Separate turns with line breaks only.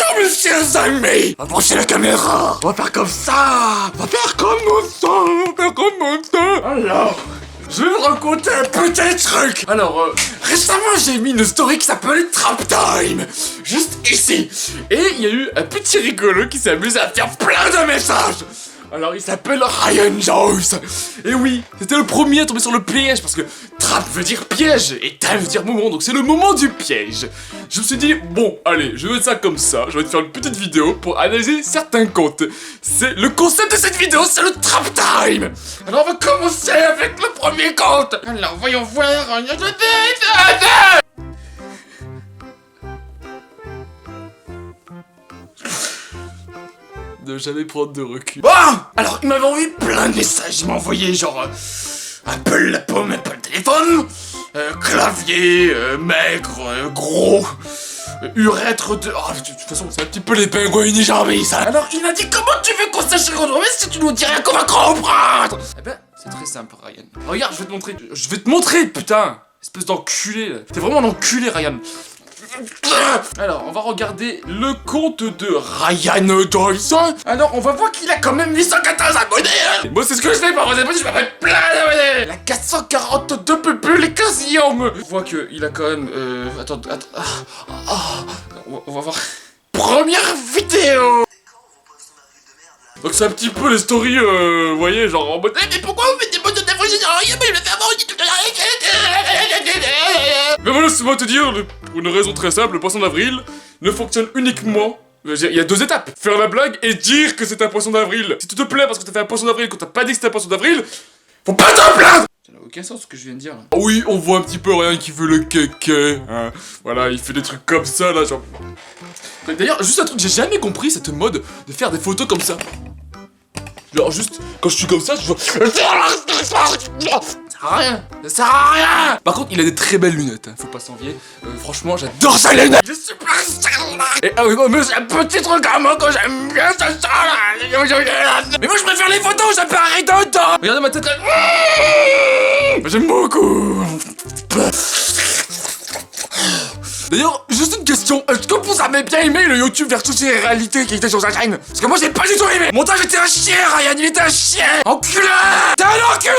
Bonjour mes chers amis. Approchez la caméra. On va faire comme ça. On va faire comme ça. On va faire comme ça. Alors, je vais vous raconter un petit truc. Alors, récemment j'ai mis une story qui s'appelle Trap Time. Juste ici. Et il y a eu un petit rigolo qui s'est amusé à faire plein de messages. Alors il s'appelle Ryan Joyce. Et oui, c'était le premier à tomber sur le piège. Parce que trap veut dire piège et time veut dire moment. Donc c'est le moment du piège. Je me suis dit, bon allez, je vais mettre ça comme ça. Je vais te faire une petite vidéo pour analyser certains comptes. C'est le concept de cette vidéo, c'est le trap time. Alors on va commencer avec le premier compte. Alors voyons voir. Ne jamais prendre de recul. Bon, alors il m'avait envoyé plein de messages. Il m'a envoyé genre Apple la pomme, Apple le téléphone, clavier, maigre, gros, urètre de... Oh, de toute façon c'est un petit peu les pingouins unijambés ça. Alors il m'a dit comment tu veux qu'on sache reconnaître si tu nous dis rien qu'on va comprendre. Eh ben c'est très simple Ryan. Regarde, je vais te montrer. Je vais te montrer putain. Espèce d'enculé. T'es vraiment un enculé Ryan. Alors, on va regarder le compte de Ryan Joyce. Alors, on va voir qu'il a quand même 814 abonnés. Moi, c'est ce que je fais par vos abonnés, je vais mettre plein d'abonnés. Il a 442 publications. On voit qu'il a quand même... Attends. On va voir. Première vidéo. Donc c'est un petit peu les stories, vous voyez, genre en mode mais pourquoi vous mettez des mots de d'avril? Mais voilà, c'est moi te dire, pour une raison très simple, le poisson d'avril ne fonctionne uniquement... Il y a deux étapes, faire la blague et dire que c'est un poisson d'avril. Si tu te plains parce que t'as fait un poisson d'avril quand t'as pas dit que c'était un poisson d'avril, faut pas te plaindre. Ça n'a aucun sens ce que je viens de dire là. Ah oui, on voit un petit peu rien qui veut le kéké, hein. Voilà, il fait des trucs comme ça là, genre... D'ailleurs, juste un truc, j'ai jamais compris cette mode de faire des photos comme ça. Genre juste, quand je suis comme ça, je vois... Ça sert à rien. Ça sert à rien. Par contre, il a des très belles lunettes, hein. Faut pas s'envier. Franchement, j'adore sa lunette. Je suis pas et ah oui, mais c'est un petit truc à moi quand j'aime bien ça là. Mais moi, je préfère les photos, ça peut arrêter de temps. Regardez ma tête là. J'aime beaucoup. D'ailleurs, juste une question, est-ce que vous avez bien aimé le YouTube versus les réalités qui était sur sa chaîne? Parce que moi j'ai pas du tout aimé. Le montage était un chien, Ryan, il était un chien. Enculé. T'es un enculé.